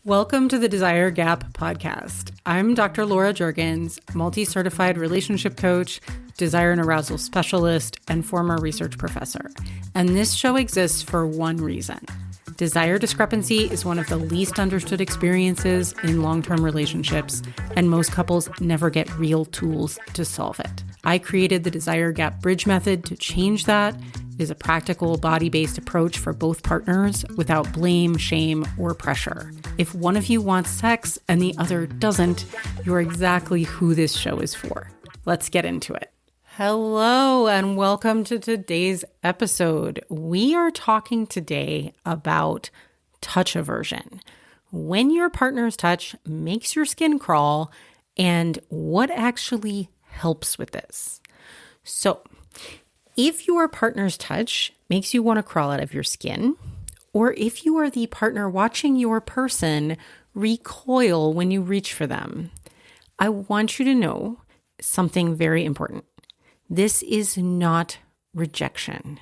Welcome to the Desire Gap podcast. I'm Dr. Laura Juergens, multi-certified relationship coach, desire and arousal specialist, and former research professor. And this show exists for one reason. Desire discrepancy is one of the least understood experiences in long-term relationships, and most couples never get real tools to solve it. I created the Desire Gap Bridge method to change that. It is a practical, body-based approach for both partners without blame, shame, or pressure. If one of you wants sex and the other doesn't, you're exactly who this show is for. Let's get into it. Hello, and welcome to today's episode. We are talking today about touch aversion. When your partner's touch makes your skin crawl, and what actually helps with this. So, if your partner's touch makes you want to crawl out of your skin, or if you are the partner watching your person recoil when you reach for them, I want you to know something very important. This is not rejection.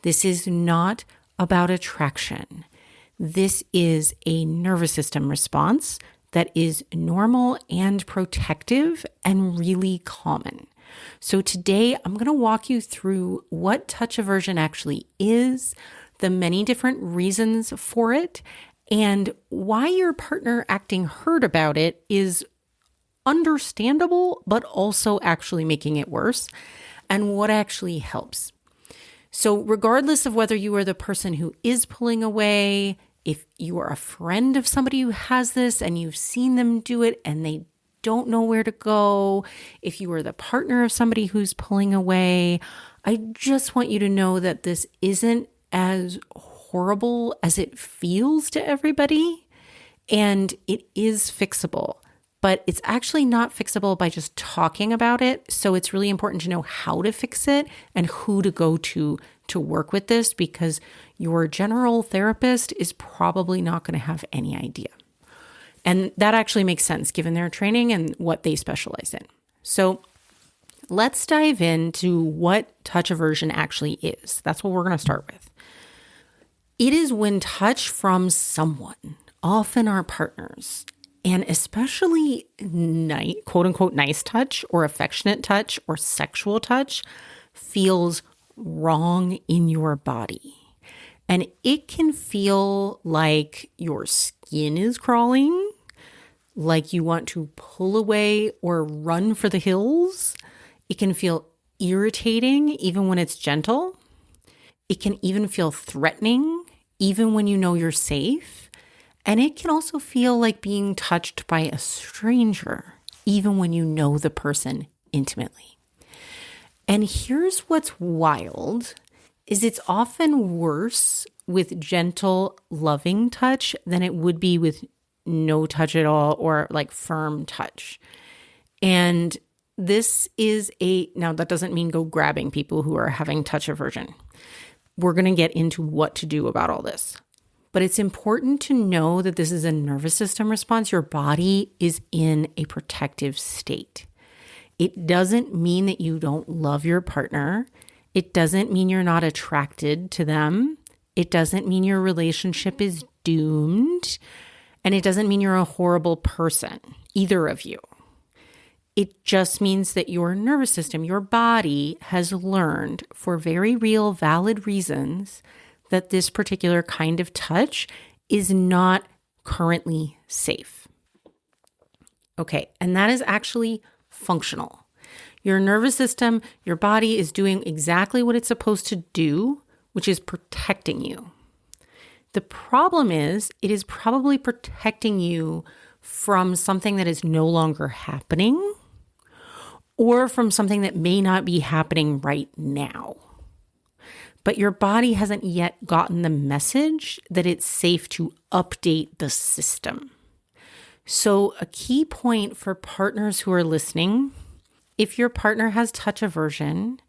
This is not about attraction. This is a nervous system response that is normal and protective and really common. So today I'm going to walk you through what touch aversion actually is, the many different reasons for it, and why your partner acting hurt about it is understandable, but also actually making it worse, and what actually helps. So regardless of whether you are the person who is pulling away, if you are a friend of somebody who has this and you've seen them do it and they don't know where to go, if you are the partner of somebody who's pulling away, I just want you to know that this isn't as horrible as it feels to everybody, and it is fixable. But it's actually not fixable by just talking about it. So it's really important to know how to fix it and who to go to work with this, because your general therapist is probably not going to have any idea. And that actually makes sense given their training and what they specialize in. So let's dive into what touch aversion actually is. That's what we're going to start with. It is when touch from someone, often our partners, and especially quote unquote nice touch or affectionate touch or sexual touch, feels wrong in your body. And it can feel like your skin is crawling, like you want to pull away or run for the hills. It can feel irritating even when it's gentle. It can even feel threatening even when you know you're safe. And it can also feel like being touched by a stranger, even when you know the person intimately. And here's what's wild, is it's often worse with gentle, loving touch than it would be with no touch at all or like firm touch. And this is now that doesn't mean go grabbing people who are having touch aversion. We're going to get into what to do about all this. But it's important to know that this is a nervous system response. Your body is in a protective state. It doesn't mean that you don't love your partner. It doesn't mean you're not attracted to them. It doesn't mean your relationship is doomed. And it doesn't mean you're a horrible person, either of you. It just means that your nervous system, your body, has learned for very real, valid reasons that this particular kind of touch is not currently safe. Okay, and that is actually functional. Your nervous system, your body is doing exactly what it's supposed to do, which is protecting you. The problem is, it is probably protecting you from something that is no longer happening, or from something that may not be happening right now. But your body hasn't yet gotten the message that it's safe to update the system. So a key point for partners who are listening, if your partner has touch aversion,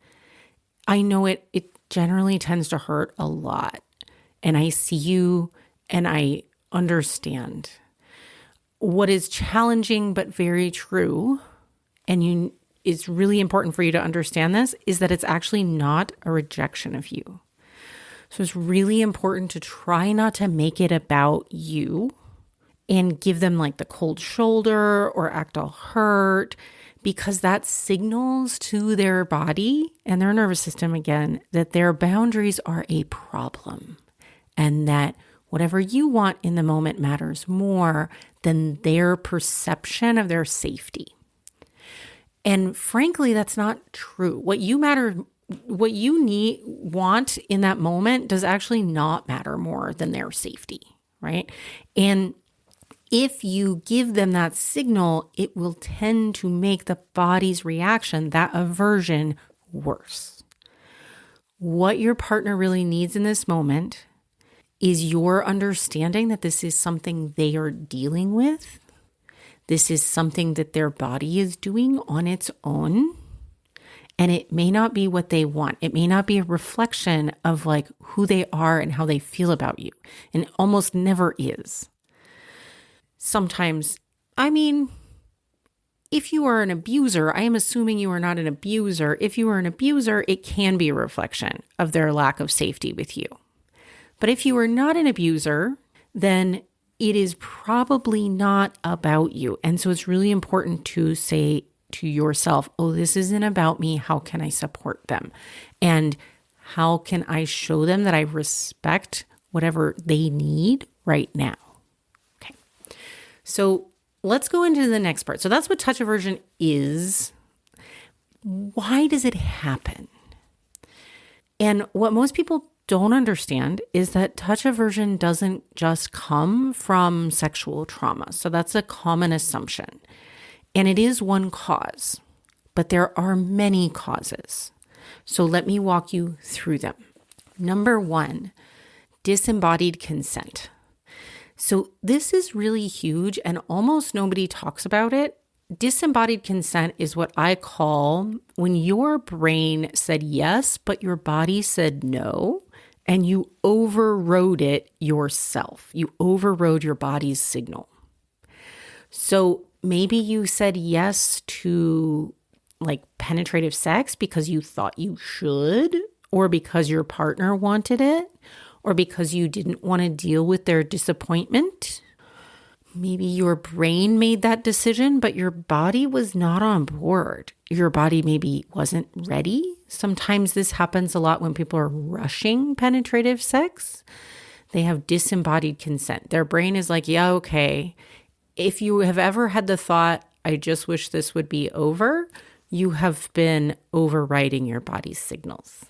I know it generally tends to hurt a lot. And I see you and I understand. What is challenging but very true, and it's really important for you to understand this, is that it's actually not a rejection of you. So it's really important to try not to make it about you and give them like the cold shoulder or act all hurt, because that signals to their body and their nervous system again that their boundaries are a problem and that whatever you want in the moment matters more than their perception of their safety. And frankly, that's not true. What you want in that moment does actually not matter more than their safety, right? And if you give them that signal, it will tend to make the body's reaction, that aversion, worse. What your partner really needs in this moment is your understanding that this is something they are dealing with. This is something that their body is doing on its own. And it may not be what they want. It may not be a reflection of like who they are and how they feel about you. And it almost never is. Sometimes, if you are an abuser, I am assuming you are not an abuser. If you are an abuser, it can be a reflection of their lack of safety with you. But if you are not an abuser, then it is probably not about you. And so it's really important to say to yourself, oh, this isn't about me. How can I support them? And how can I show them that I respect whatever they need right now? Okay. So let's go into the next part. So that's what touch aversion is. Why does it happen? And what most people don't understand is that touch aversion doesn't just come from sexual trauma. So that's a common assumption. And it is one cause, but there are many causes. So let me walk you through them. Number one, disembodied consent. So this is really huge and almost nobody talks about it. Disembodied consent is what I call when your brain said yes, but your body said no, and you overrode it yourself. You overrode your body's signal. So maybe you said yes to like penetrative sex because you thought you should, or because your partner wanted it, or because you didn't want to deal with their disappointment. Maybe your brain made that decision, but your body was not on board. Your body maybe wasn't ready. Sometimes this happens a lot when people are rushing penetrative sex. They have disembodied consent. Their brain is like, yeah, okay. If you have ever had the thought, I just wish this would be over, you have been overriding your body's signals.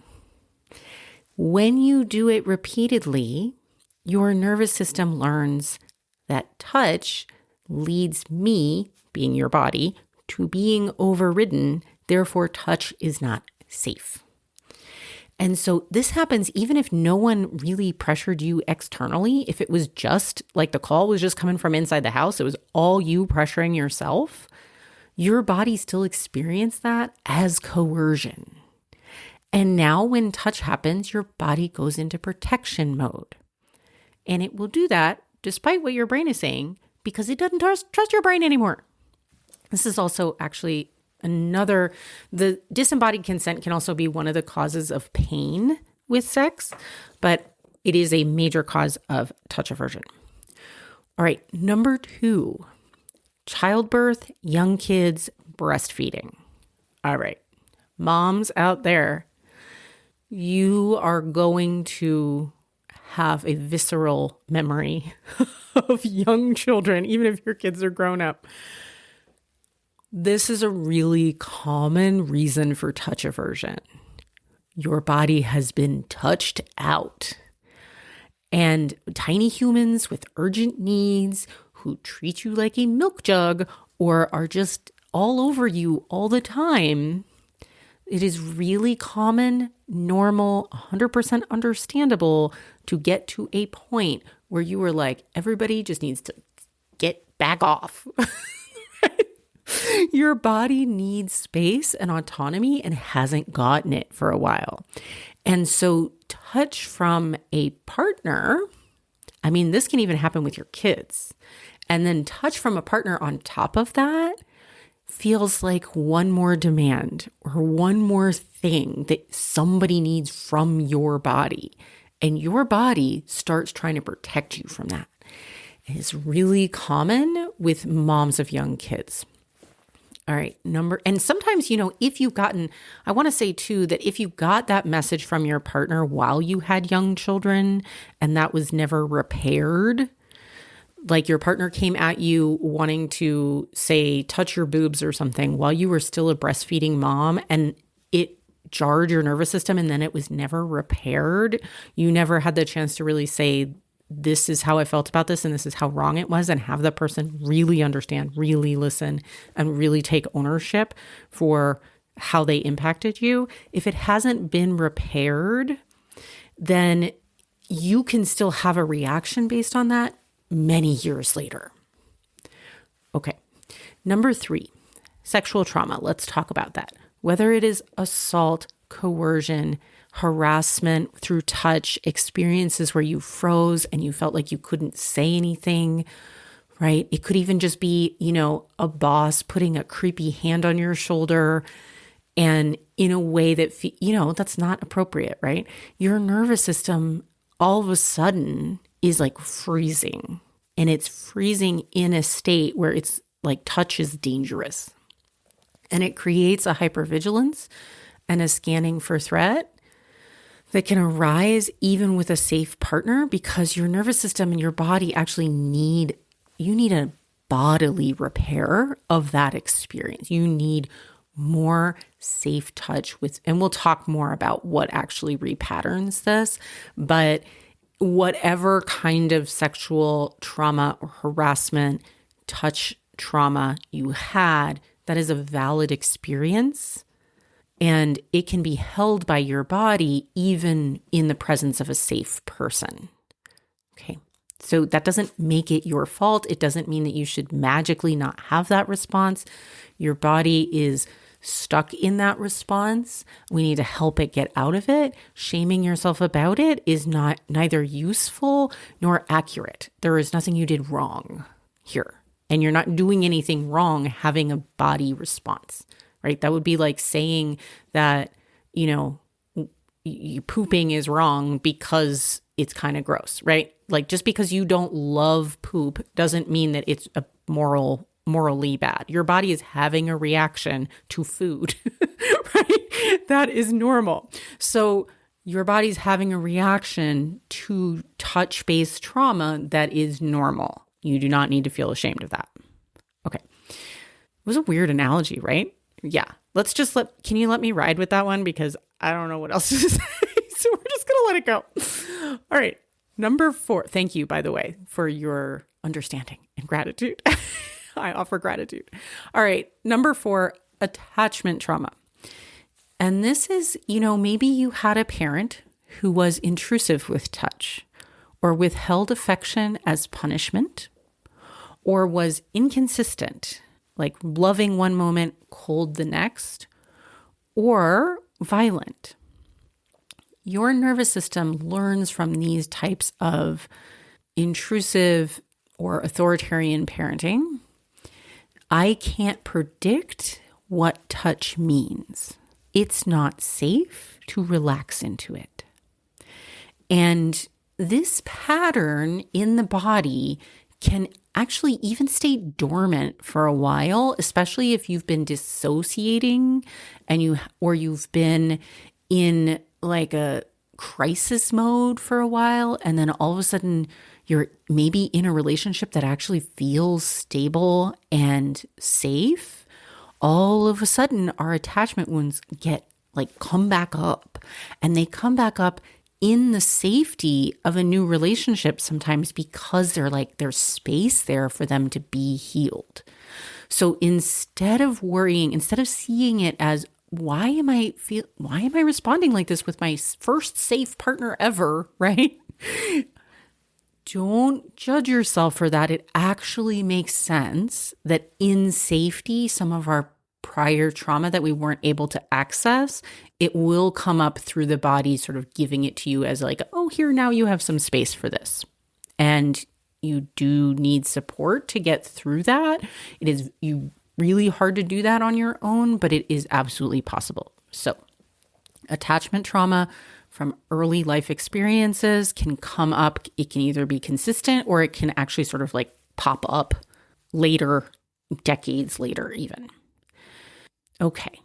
When you do it repeatedly, your nervous system learns that touch leads me, being your body, to being overridden. Therefore, touch is not safe. And so this happens even if no one really pressured you externally. If it was just like the call was just coming from inside the house, it was all you pressuring yourself, your body still experienced that as coercion. And now when touch happens, your body goes into protection mode. And it will do that despite what your brain is saying, because it doesn't trust your brain anymore. This is also actually the disembodied consent can also be one of the causes of pain with sex, but it is a major cause of touch aversion. All right, number 2, childbirth, young kids, breastfeeding. All right, moms out there, you are going to have a visceral memory of young children, even if your kids are grown up. This is a really common reason for touch aversion. Your body has been touched out. And tiny humans with urgent needs who treat you like a milk jug or are just all over you all the time, it is really common, normal, 100% understandable to get to a point where you were like, everybody just needs to get back off. Your body needs space and autonomy and hasn't gotten it for a while. And so touch from a partner, this can even happen with your kids. And then touch from a partner on top of that feels like one more demand or one more thing that somebody needs from your body. And your body starts trying to protect you from that. is really common with moms of young kids. All right, and sometimes, if you've gotten, I want to say too, that if you got that message from your partner while you had young children and that was never repaired, like your partner came at you wanting to say, touch your boobs or something while you were still a breastfeeding mom and it jarred your nervous system and then it was never repaired, you never had the chance to really say, this is how I felt about this and this is how wrong it was, and have the person really understand, really listen, and really take ownership for how they impacted you. If it hasn't been repaired, then you can still have a reaction based on that many years later. Okay. Number 3, sexual trauma. Let's talk about that. Whether it is assault, coercion, harassment through touch, experiences where you froze and you felt like you couldn't say anything, right? It could even just be, a boss putting a creepy hand on your shoulder and in a way that, that's not appropriate, right? Your nervous system all of a sudden is like freezing, and it's freezing in a state where it's like touch is dangerous. And it creates a hypervigilance and a scanning for threat that can arise even with a safe partner, because your nervous system and your body actually need a bodily repair of that experience. You need more safe touch with, and we'll talk more about what actually repatterns this, but whatever kind of sexual trauma or harassment, touch trauma you had, that is a valid experience. And it can be held by your body even in the presence of a safe person. Okay. So that doesn't make it your fault. It doesn't mean that you should magically not have that response. Your body is stuck in that response. We need to help it get out of it. Shaming yourself about it is neither useful nor accurate. There is nothing you did wrong here. And you're not doing anything wrong having a body response. Right? That would be like saying that, pooping is wrong because it's kind of gross, right? Like just because you don't love poop doesn't mean that it's a morally bad. Your body is having a reaction to food, right? That is normal. So your body's having a reaction to touch-based trauma that is normal. You do not need to feel ashamed of that. Okay. It was a weird analogy, right? Yeah, can you let me ride with that one? Because I don't know what else to say. So we're just going to let it go. All right. Number 4. Thank you, by the way, for your understanding and gratitude. I offer gratitude. All right. Number 4, attachment trauma. And this is, maybe you had a parent who was intrusive with touch or withheld affection as punishment or was inconsistent, like loving one moment, cold the next, or violent. Your nervous system learns from these types of intrusive or authoritarian parenting. I can't predict what touch means. It's not safe to relax into it. And this pattern in the body can actually even stay dormant for a while, especially if you've been dissociating and you've been in like a crisis mode for a while, and then all of a sudden you're maybe in a relationship that actually feels stable and safe. All of a sudden our attachment wounds come back up, and they come back up in the safety of a new relationship sometimes because there's space there for them to be healed. So instead of seeing it as, why am I responding like this with my first safe partner ever, right? Don't judge yourself for that. It actually makes sense that in safety, some of our prior trauma that we weren't able to access, it will come up through the body, sort of giving it to you as like, oh, here, now you have some space for this. And you do need support to get through that. It is really hard to do that on your own, but it is absolutely possible. So attachment trauma from early life experiences can come up. It can either be consistent or it can actually sort of like pop up later, decades later even. Okay.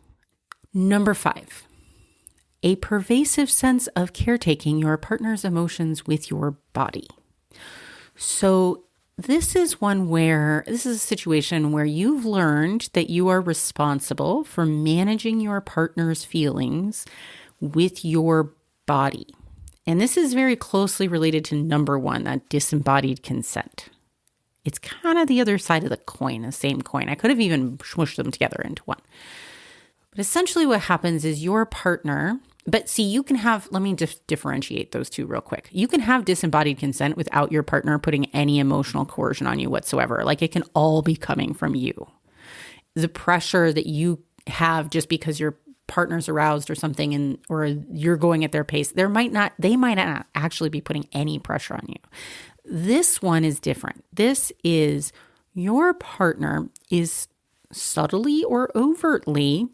Number 5, a pervasive sense of caretaking your partner's emotions with your body. So this is a situation where you've learned that you are responsible for managing your partner's feelings with your body. And this is very closely related to number 1, that disembodied consent. It's kind of the other side of the coin, the same coin. I could have even smushed them together into one. But essentially what happens is your partner, but see, you can have, let me just differentiate those two real quick. You can have disembodied consent without your partner putting any emotional coercion on you whatsoever. Like it can all be coming from you. The pressure that you have just because your partner's aroused or something or you're going at their pace, they might not actually be putting any pressure on you. This one is different. This is your partner is subtly or overtly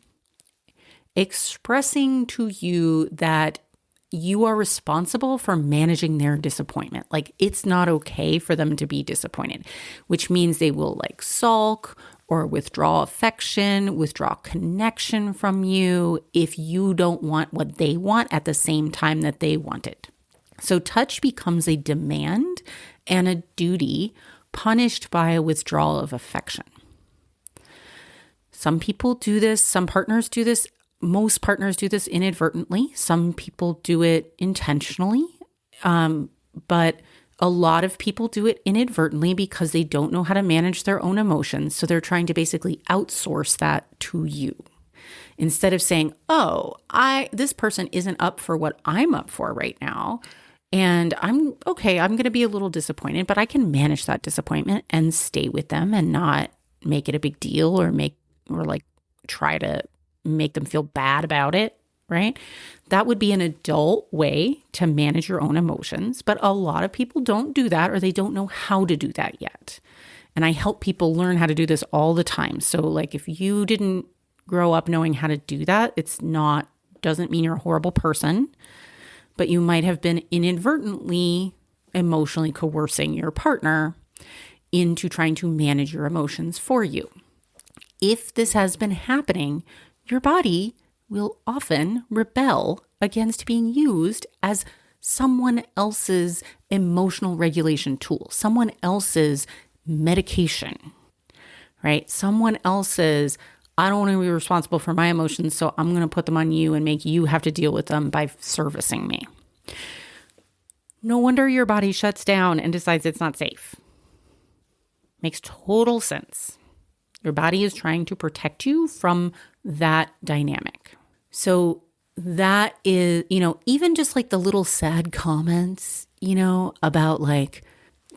expressing to you that you are responsible for managing their disappointment. Like it's not okay for them to be disappointed, which means they will like sulk or withdraw affection, withdraw connection from you if you don't want what they want at the same time that they want it. So touch becomes a demand and a duty punished by a withdrawal of affection. Some people do this, some partners do this. Most partners do this inadvertently. Some people do it intentionally, but a lot of people do it inadvertently because they don't know how to manage their own emotions. So they're trying to basically outsource that to you. Instead of saying, oh, this person isn't up for what I'm up for right now. And I'm going to be a little disappointed, but I can manage that disappointment and stay with them and not make it a big deal or try to make them feel bad about it, right? That would be an adult way to manage your own emotions, but a lot of people don't do that or they don't know how to do that yet. And I help people learn how to do this all the time. So like if you didn't grow up knowing how to do that, doesn't mean you're a horrible person, but you might have been inadvertently emotionally coercing your partner into trying to manage your emotions for you. If this has been happening, your body will often rebel against being used as someone else's emotional regulation tool, someone else's medication, right? Someone else's, I don't want to be responsible for my emotions, so I'm going to put them on you and make you have to deal with them by servicing me. No wonder your body shuts down and decides it's not safe. Makes total sense. Your body is trying to protect you from that dynamic. So that is, even just like the little sad comments, about like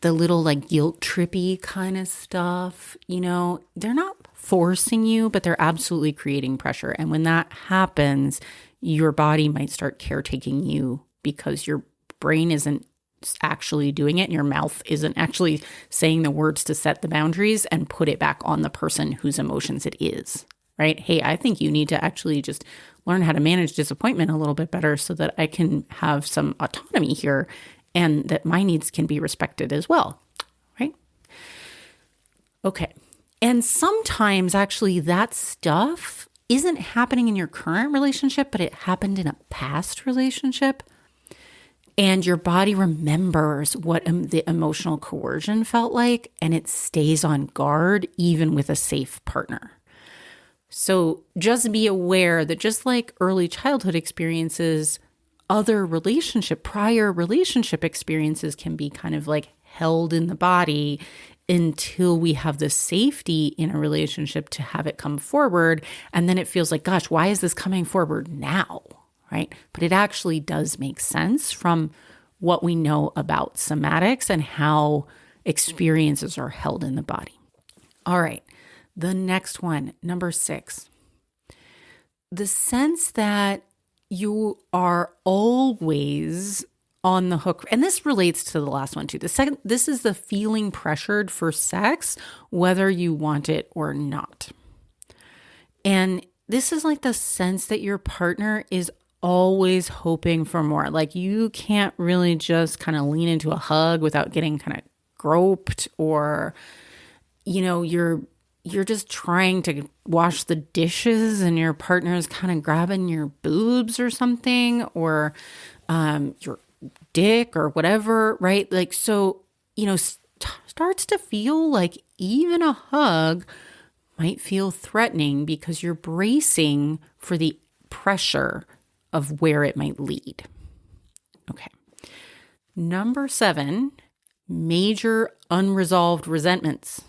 the little like guilt trippy kind of stuff, they're not forcing you, but they're absolutely creating pressure. And when that happens, your body might start caretaking you because your brain isn't actually doing it and your mouth isn't actually saying the words to set the boundaries and put it back on the person whose emotions it is, right? Hey, I think you need to actually just learn how to manage disappointment a little bit better so that I can have some autonomy here and that my needs can be respected as well, right? Okay. And sometimes actually that stuff isn't happening in your current relationship, but it happened in a past relationship. And your body remembers what the emotional coercion felt like, and it stays on guard even with a safe partner. So just be aware that just like early childhood experiences, prior relationship experiences can be kind of like held in the body until we have the safety in a relationship to have it come forward. And then it feels like, gosh, why is this coming forward now? Right? But it actually does make sense from what we know about somatics and how experiences are held in the body. All right. The next one, number 6, the sense that you are always on the hook. And this relates to the last one too. This is the feeling pressured for sex, whether you want it or not. And this is like the sense that your partner is always hoping for more. Like you can't really just kind of lean into a hug without getting kind of groped, or, you're just trying to wash the dishes and your partner's kind of grabbing your boobs or something, or your dick or whatever, right? Like, so, starts to feel like even a hug might feel threatening because you're bracing for the pressure of where it might lead. Okay. Number 7, major unresolved resentments.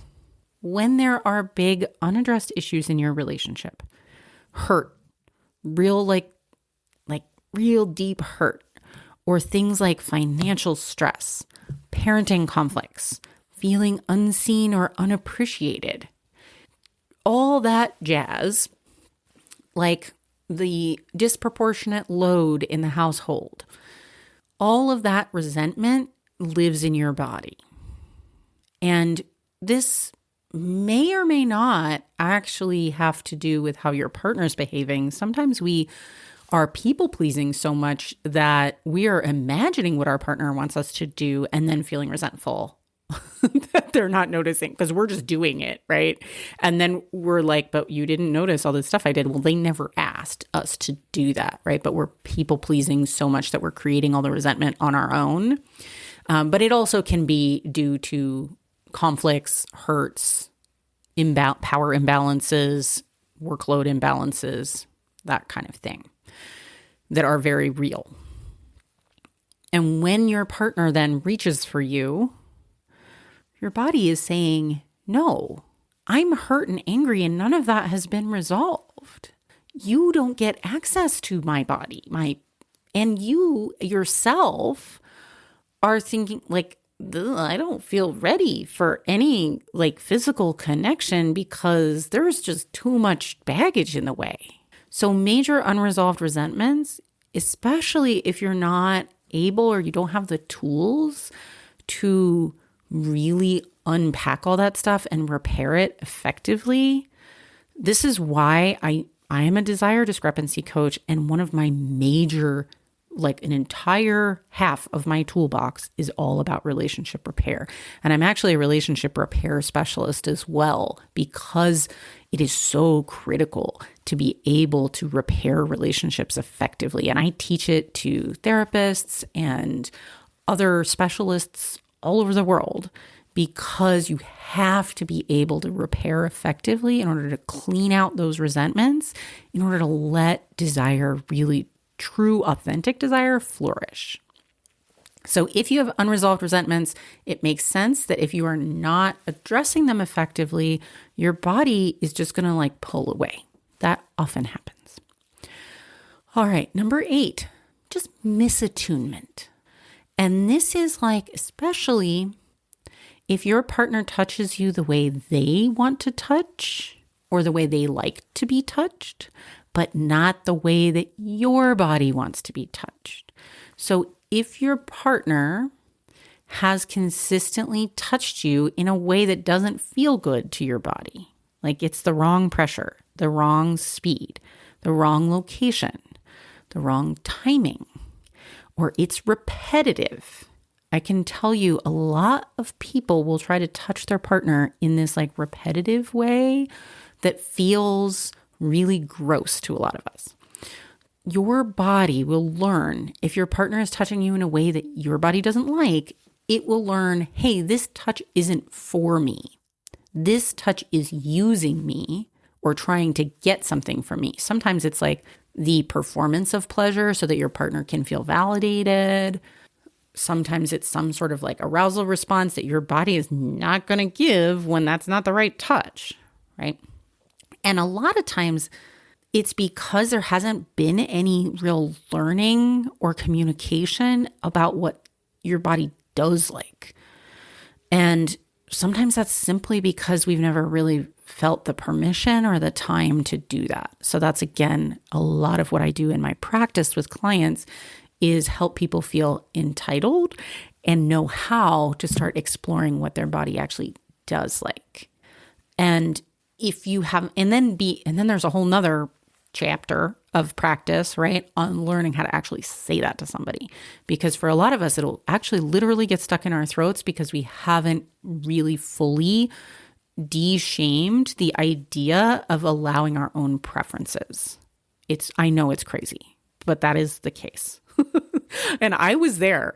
When there are big unaddressed issues in your relationship, hurt, real real deep hurt, or things like financial stress, parenting conflicts, feeling unseen or unappreciated, all that jazz, like the disproportionate load in the household, all of that resentment lives in your body. And this may or may not actually have to do with how your partner's behaving. Sometimes we are people pleasing so much that we are imagining what our partner wants us to do and then feeling resentful that they're not noticing because we're just doing it, right? And then we're like, but you didn't notice all this stuff I did. Well, they never asked us to do that, right? But we're people pleasing so much that we're creating all the resentment on our own. But it also can be due to conflicts, hurts, power imbalances, workload imbalances, that kind of thing that are very real. And when your partner then reaches for you, your body is saying, no, I'm hurt and angry and none of that has been resolved. You don't get access to my body. And you yourself are thinking like, I don't feel ready for any physical connection because there's just too much baggage in the way. So major unresolved resentments, especially if you're not able or you don't have the tools to really unpack all that stuff and repair it effectively. This is why I am a desire discrepancy coach, and one of my major, an entire half of my toolbox is all about relationship repair. And I'm actually a relationship repair specialist as well, because it is so critical to be able to repair relationships effectively. And I teach it to therapists and other specialists all over the world, because you have to be able to repair effectively in order to clean out those resentments, in order to let desire, really true, authentic desire, flourish. So if you have unresolved resentments, it makes sense that if you are not addressing them effectively, your body is just going to pull away. That often happens. All right, number 8, just misattunement. And this is especially if your partner touches you the way they want to touch or the way they like to be touched, but not the way that your body wants to be touched. So if your partner has consistently touched you in a way that doesn't feel good to your body, like it's the wrong pressure, the wrong speed, the wrong location, the wrong timing, or it's repetitive. I can tell you a lot of people will try to touch their partner in this repetitive way that feels really gross to a lot of us. Your body will learn, if your partner is touching you in a way that your body doesn't like, it will learn, hey, this touch isn't for me. This touch is using me or trying to get something from me. Sometimes it's the performance of pleasure so that your partner can feel validated. Sometimes it's some sort of arousal response that your body is not going to give when that's not the right touch, right? And a lot of times it's because there hasn't been any real learning or communication about what your body does like. And sometimes that's simply because we've never really felt the permission or the time to do that. So that's, again, a lot of what I do in my practice with clients is help people feel entitled and know how to start exploring what their body actually does like. And if you have, and then there's a whole nother chapter of practice, right, on learning how to actually say that to somebody. Because for a lot of us, it'll actually literally get stuck in our throats because we haven't really fully de-shamed the idea of allowing our own preferences. I know it's crazy, but that is the case. And I was there.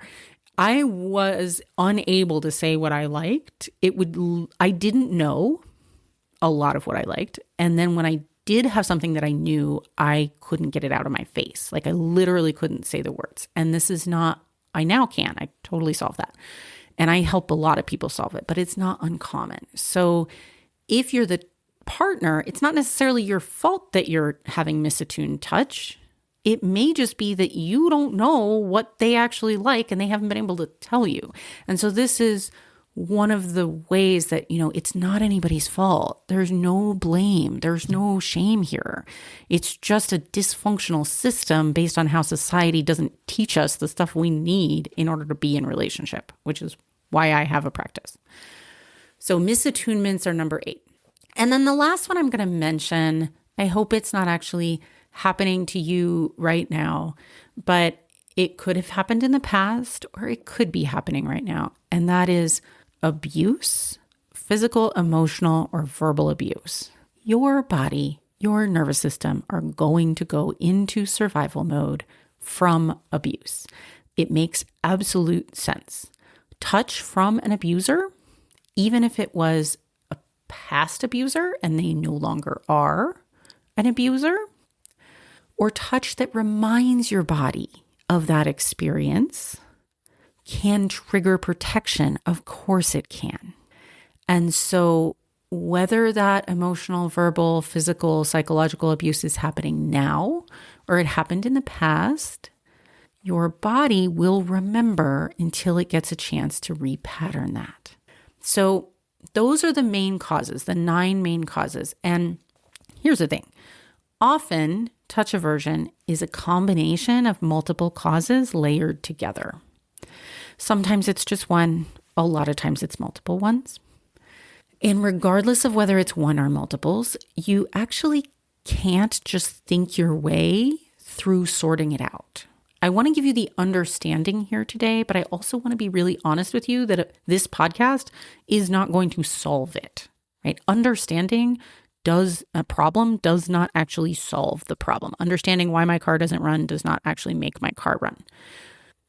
I was unable to say what I liked. I didn't know a lot of what I liked. And then when I did have something that I knew, I couldn't get it out of my face. Like I literally couldn't say the words. And I now can. I totally solve that. And I help a lot of people solve it, but it's not uncommon. So if you're the partner, it's not necessarily your fault that you're having misattuned touch. It may just be that you don't know what they actually like and they haven't been able to tell you. And so this is one of the ways that, it's not anybody's fault. There's no blame. There's no shame here. It's just a dysfunctional system based on how society doesn't teach us the stuff we need in order to be in relationship, which is why I have a practice. So misattunements are number 8. And then the last one I'm going to mention, I hope it's not actually happening to you right now, but it could have happened in the past or it could be happening right now. And that is abuse, physical, emotional, or verbal abuse. Your body, your nervous system are going to go into survival mode from abuse. It makes absolute sense. Touch from an abuser, even if it was a past abuser and they no longer are an abuser, or touch that reminds your body of that experience, can trigger protection. Of course it can. And so whether that emotional, verbal, physical, psychological abuse is happening now or it happened in the past, your body will remember until it gets a chance to repattern that. So those are the main causes, the 9 main causes. And here's the thing. Often touch aversion is a combination of multiple causes layered together. Sometimes it's just one, a lot of times it's multiple ones. And regardless of whether it's one or multiples, you actually can't just think your way through sorting it out. I want to give you the understanding here today, but I also want to be really honest with you that this podcast is not going to solve it, right? Understanding a problem does not actually solve the problem. Understanding why my car doesn't run does not actually make my car run.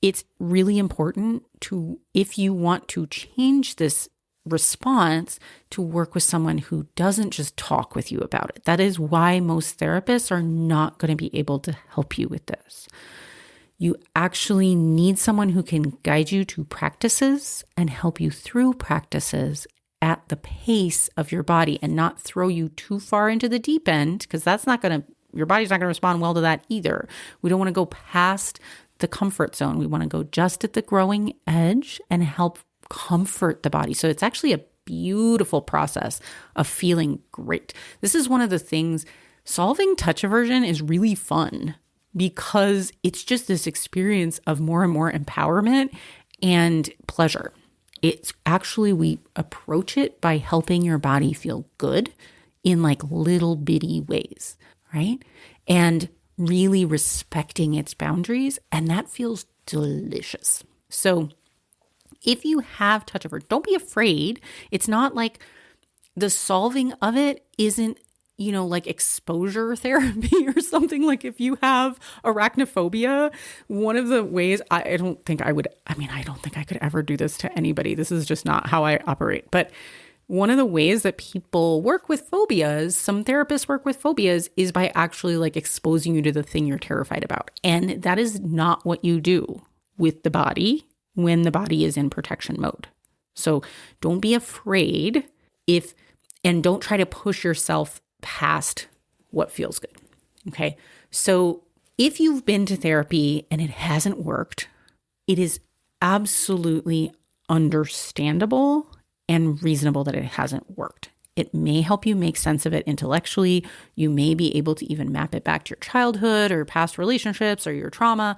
It's really important if you want to change this response, to work with someone who doesn't just talk with you about it. That is why most therapists are not going to be able to help you with this. You actually need someone who can guide you to practices and help you through practices at the pace of your body and not throw you too far into the deep end, because your body's not going to respond well to that either. We don't want to go past the comfort zone. We want to go just at the growing edge and help comfort the body. So it's actually a beautiful process of feeling great. This is one of the things, solving touch aversion is really fun because it's just this experience of more and more empowerment and pleasure. It's actually, we approach it by helping your body feel good in like little bitty ways, right? And really respecting its boundaries. And that feels delicious. So if you have touch aversion, don't be afraid. It's not like the solving of it isn't, like exposure therapy or something. Like if you have arachnophobia, one of the ways I don't think I could ever do this to anybody. This is just not how I operate. But one of the ways that people work with phobias, some therapists work with phobias, is by actually like exposing you to the thing you're terrified about. And that is not what you do with the body when the body is in protection mode. So don't be afraid and don't try to push yourself past what feels good. Okay. So if you've been to therapy and it hasn't worked, it is absolutely understandable and reasonable that it hasn't worked. It may help you make sense of it intellectually. You may be able to even map it back to your childhood or past relationships or your trauma.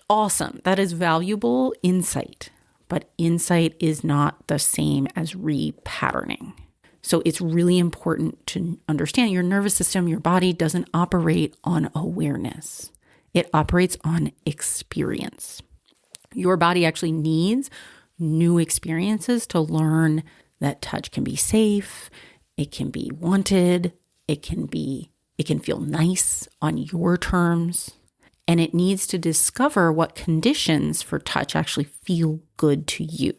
Awesome. That is valuable insight, but insight is not the same as repatterning. So it's really important to understand your nervous system, your body doesn't operate on awareness. It operates on experience. Your body actually needs new experiences to learn that touch can be safe, it can be wanted, it can feel nice on your terms, and it needs to discover what conditions for touch actually feel good to you.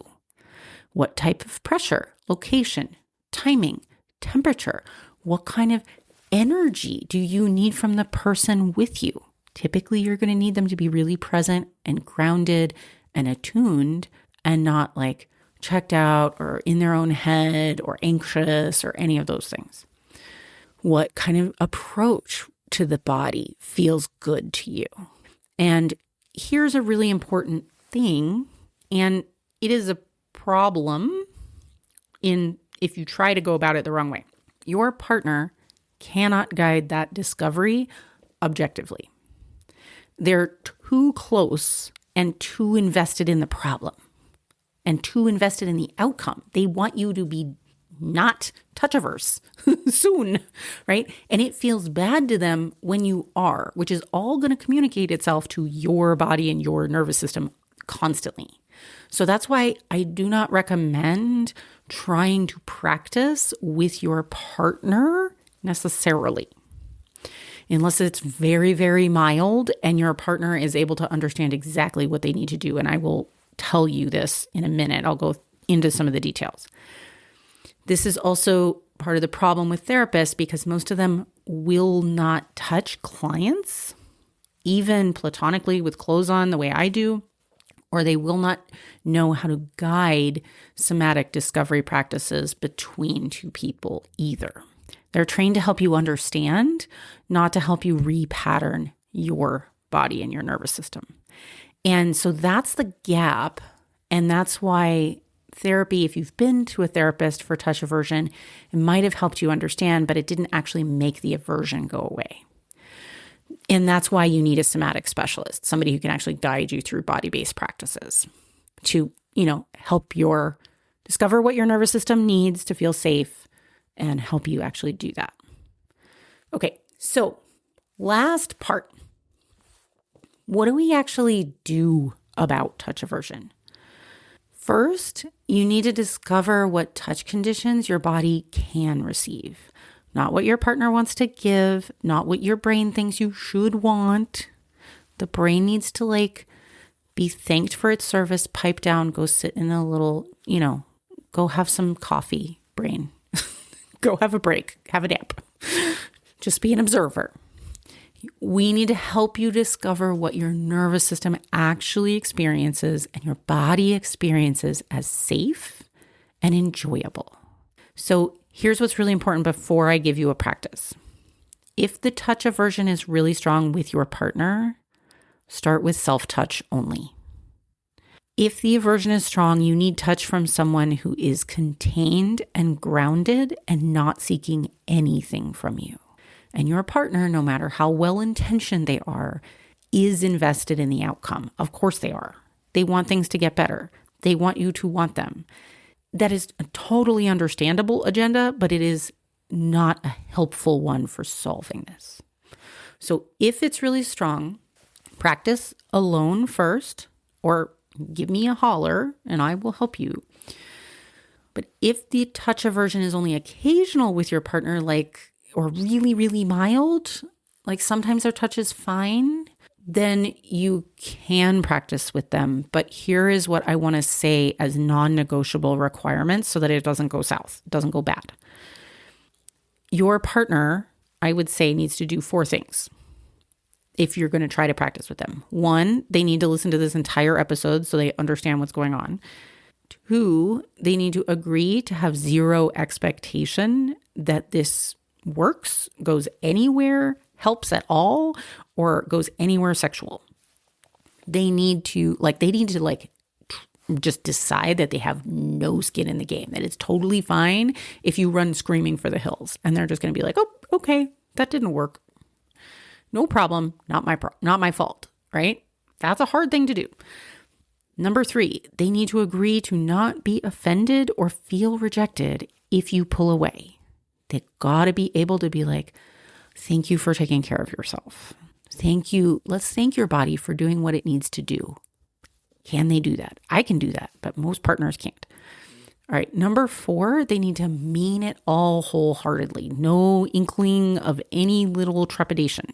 What type of pressure, location, timing, temperature, what kind of energy do you need from the person with you? Typically, you're going to need them to be really present and grounded and attuned and not like checked out or in their own head or anxious or any of those things. What kind of approach to the body feels good to you? And here's a really important thing, and it is a problem if you try to go about it the wrong way. Your partner cannot guide that discovery objectively. They're too close and too invested in the problem and too invested in the outcome. They want you to be not touch-averse soon, right? And it feels bad to them when you are, which is all going to communicate itself to your body and your nervous system constantly. So that's why I do not recommend trying to practice with your partner necessarily, unless it's very, very mild and your partner is able to understand exactly what they need to do. And I will tell you this in a minute. I'll go into some of the details. This is also part of the problem with therapists because most of them will not touch clients, even platonically with clothes on the way I do, or they will not know how to guide somatic discovery practices between two people either. They're trained to help you understand, not to help you repattern your body and your nervous system. And so that's the gap. And that's why therapy, if you've been to a therapist for touch aversion, it might have helped you understand, but it didn't actually make the aversion go away. And that's why you need a somatic specialist, somebody who can actually guide you through body-based practices to, help discover what your nervous system needs to feel safe and help you actually do that. Okay, so last part. What do we actually do about touch aversion? First, you need to discover what touch conditions your body can receive. Not what your partner wants to give, not what your brain thinks you should want. The brain needs to be thanked for its service, pipe down, go sit in a little, go have some coffee, brain. Go have a break, have a nap. Just be an observer. We need to help you discover what your nervous system actually experiences and your body experiences as safe and enjoyable. So here's what's really important before I give you a practice. If the touch aversion is really strong with your partner, start with self-touch only. If the aversion is strong, you need touch from someone who is contained and grounded and not seeking anything from you. And your partner, no matter how well-intentioned they are, is invested in the outcome. Of course they are. They want things to get better. They want you to want them. That is a totally understandable agenda, but it is not a helpful one for solving this. So if it's really strong, practice alone first, or give me a holler and I will help you. But if the touch aversion is only occasional with your partner, or really, really mild, sometimes their touch is fine, then you can practice with them. But here is what I want to say as non-negotiable requirements so that it doesn't go south, doesn't go bad. Your partner, I would say, needs to do 4 things if you're going to try to practice with them. 1, they need to listen to this entire episode so they understand what's going on. 2, they need to agree to have 0 expectation that this works, goes anywhere, helps at all, or goes anywhere sexual. They need to just decide that they have no skin in the game, that it's totally fine if you run screaming for the hills and they're just going to be like, oh, okay, that didn't work. No problem, not my fault, right? That's a hard thing to do. Number 3, they need to agree to not be offended or feel rejected if you pull away. They got to be able to be like, thank you for taking care of yourself. Thank you. Let's thank your body for doing what it needs to do. Can they do that? I can do that, but most partners can't. All right. Number 4, they need to mean it all wholeheartedly. No inkling of any little trepidation.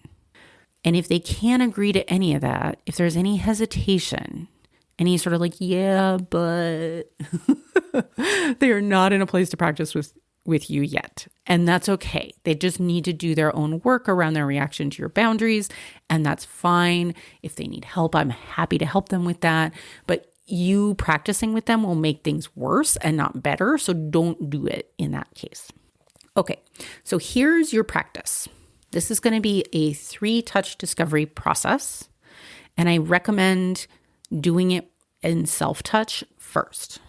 And if they can't agree to any of that, if there's any hesitation, any sort of like, yeah, but they are not in a place to practice with you yet. And that's okay. They just need to do their own work around their reaction to your boundaries. And that's fine. If they need help, I'm happy to help them with that. But you practicing with them will make things worse and not better. So don't do it in that case. Okay. So here's your practice. This is going to be a 3-touch discovery process. And I recommend doing it in self-touch first.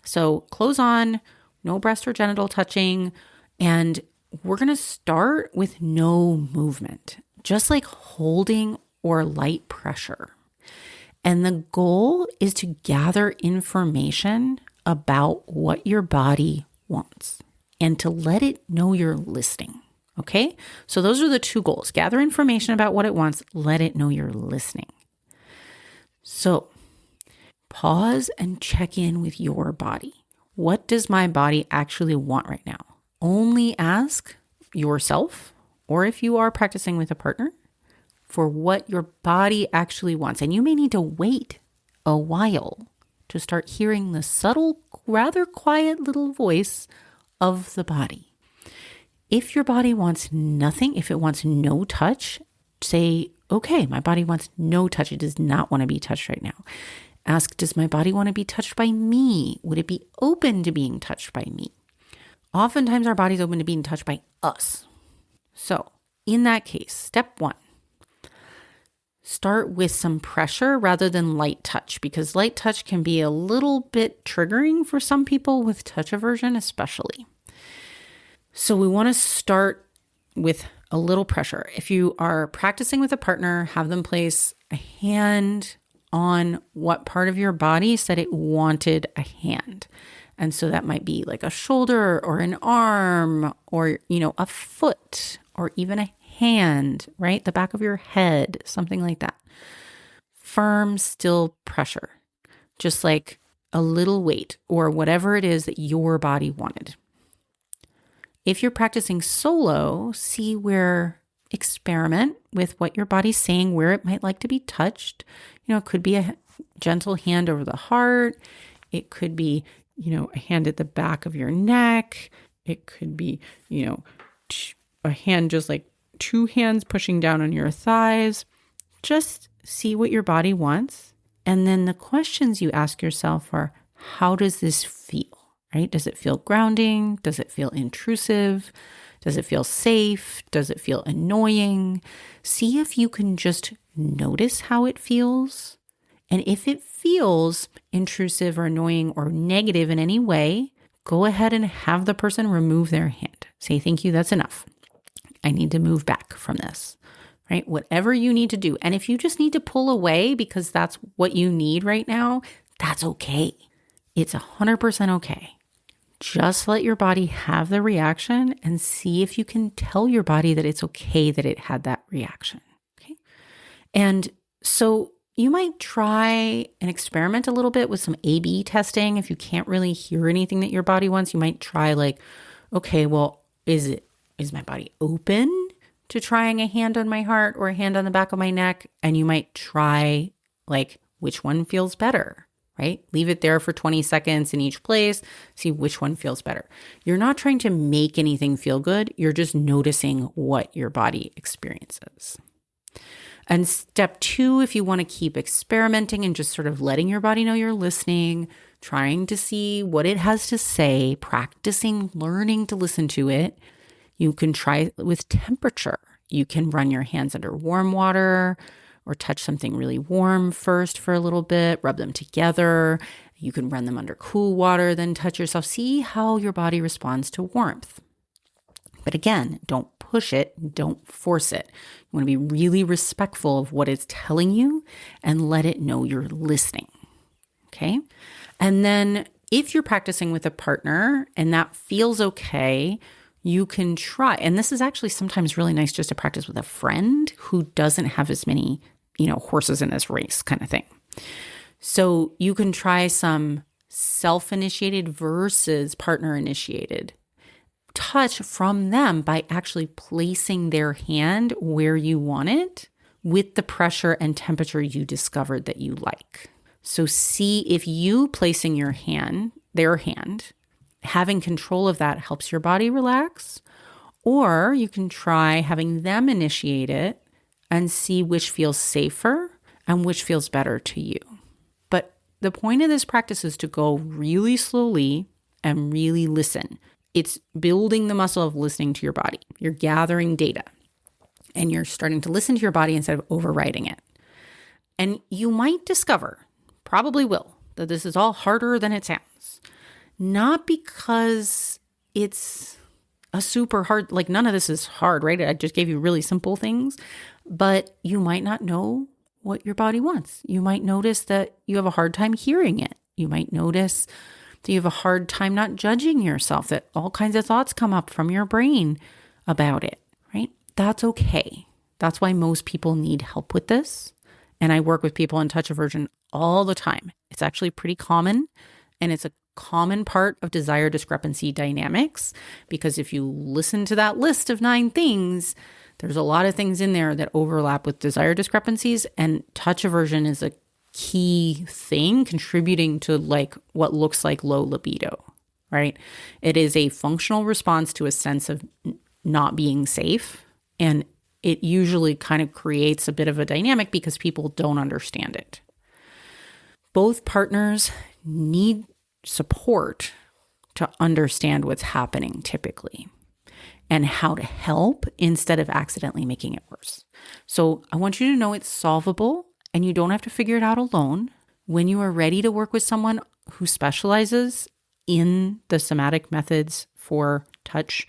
So clothes on, no breast or genital touching, and we're going to start with no movement, just like holding or light pressure. And the goal is to gather information about what your body wants and to let it know you're listening. Okay? So those are the 2 goals. Gather information about what it wants, let it know you're listening. So pause and check in with your body. What does my body actually want right now? Only ask yourself, or if you are practicing with a partner, for what your body actually wants. And you may need to wait a while to start hearing the subtle, rather quiet little voice of the body. If your body wants nothing, if it wants no touch, say, okay, my body wants no touch. It does not want to be touched right now. Ask, does my body want to be touched by me? Would it be open to being touched by me? Oftentimes our body's open to being touched by us. So in that case, step 1, start with some pressure rather than light touch, because light touch can be a little bit triggering for some people with touch aversion especially. So we want to start with a little pressure. If you are practicing with a partner, have them place a hand on what part of your body said it wanted a hand. And so that might be like a shoulder or an arm or, a foot or even a hand, right? The back of your head, something like that. Firm, still pressure, just like a little weight or whatever it is that your body wanted. If you're practicing solo, experiment with what your body's saying, where it might like to be touched. It could be a gentle hand over the heart. It could be, a hand at the back of your neck. It could be, a hand, just like 2 hands pushing down on your thighs. Just see what your body wants. And then the questions you ask yourself are, how does this feel? Right? Does it feel grounding? Does it feel intrusive? Does it feel safe? Does it feel annoying? See if you can just notice how it feels. And if it feels intrusive or annoying or negative in any way, go ahead and have the person remove their hand. Say, thank you, that's enough. I need to move back from this, right? Whatever you need to do. And if you just need to pull away because that's what you need right now, that's okay. It's 100% okay. Just let your body have the reaction and see if you can tell your body that it's okay that it had that reaction. Okay. And so you might try and experiment a little bit with some A/B testing. If you can't really hear anything that your body wants, you might try like, okay, well, is my body open to trying a hand on my heart or a hand on the back of my neck? And you might try like, which one feels better? Right? Leave it there for 20 seconds in each place. See which one feels better. You're not trying to make anything feel good. You're just noticing what your body experiences. And step 2, if you want to keep experimenting and just sort of letting your body know you're listening, trying to see what it has to say, practicing, learning to listen to it, you can try with temperature. You can run your hands under warm water or touch something really warm first for a little bit, rub them together. You can run them under cool water, then touch yourself. See how your body responds to warmth. But again, don't push it, don't force it. You want to be really respectful of what it's telling you and let it know you're listening. Okay. And then if you're practicing with a partner and that feels okay, you can try. And this is actually sometimes really nice just to practice with a friend who doesn't have as many, horses in this race kind of thing. So you can try some self-initiated versus partner-initiated touch from them by actually placing their hand where you want it with the pressure and temperature you discovered that you like. So see if you placing their hand, having control of that helps your body relax, or you can try having them initiate it and see which feels safer and which feels better to you. But the point of this practice is to go really slowly and really listen. It's building the muscle of listening to your body. You're gathering data and you're starting to listen to your body instead of overriding it. And you might discover, probably will, that this is all harder than it sounds. Not because it's a super hard, like none of this is hard, right? I just gave you really simple things, but you might not know what your body wants. You might notice that you have a hard time hearing it. You might notice that you have a hard time not judging yourself, that all kinds of thoughts come up from your brain about it, right? That's okay. That's why most people need help with this. And I work with people in touch aversion all the time. It's actually pretty common, and it's a common part of desire discrepancy dynamics, because if you listen to that list of 9 things, there's a lot of things in there that overlap with desire discrepancies, and touch aversion is a key thing contributing to like what looks like low libido, right? It is a functional response to a sense of not being safe, and it usually kind of creates a bit of a dynamic because people don't understand it. Both partners need support to understand what's happening typically and how to help instead of accidentally making it worse. So I want you to know it's solvable and you don't have to figure it out alone. When you are ready to work with someone who specializes in the somatic methods for touch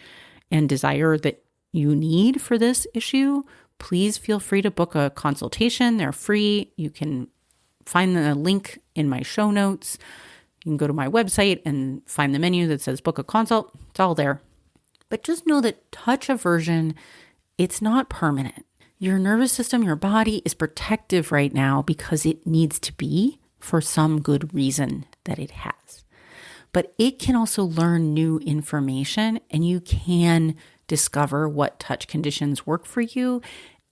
and desire that you need for this issue, please feel free to book a consultation. They're free. You can find the link in my show notes. You can go to my website and find the menu that says book a consult. It's all there. But just know that touch aversion, it's not permanent. Your nervous system, your body is protective right now because it needs to be for some good reason that it has. But it can also learn new information, and you can discover what touch conditions work for you.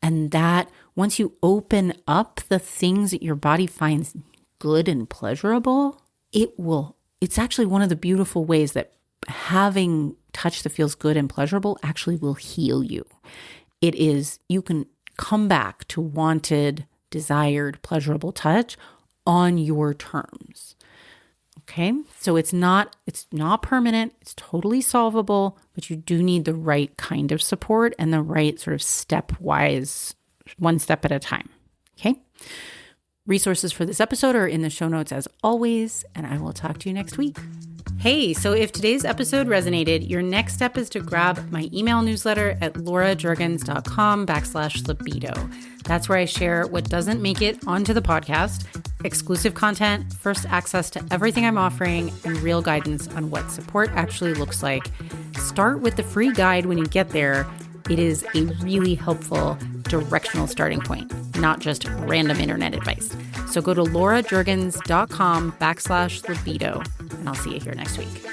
And that once you open up the things that your body finds good and pleasurable, it's actually one of the beautiful ways that having touch that feels good and pleasurable actually will heal you. It is, you can come back to wanted, desired, pleasurable touch on your terms. Okay, so it's not permanent, it's totally solvable, but you do need the right kind of support and the right sort of stepwise, one step at a time. Okay, resources for this episode are in the show notes as always, and I will talk to you next week. Hey, so if today's episode resonated, your next step is to grab my email newsletter at laurajurgens.com/libido. That's where I share what doesn't make it onto the podcast, exclusive content, first access to everything I'm offering, and real guidance on what support actually looks like. Start with the free guide when you get there. It is a really helpful directional starting point, not just random internet advice. So go to laurajurgens.com/libido, and I'll see you here next week.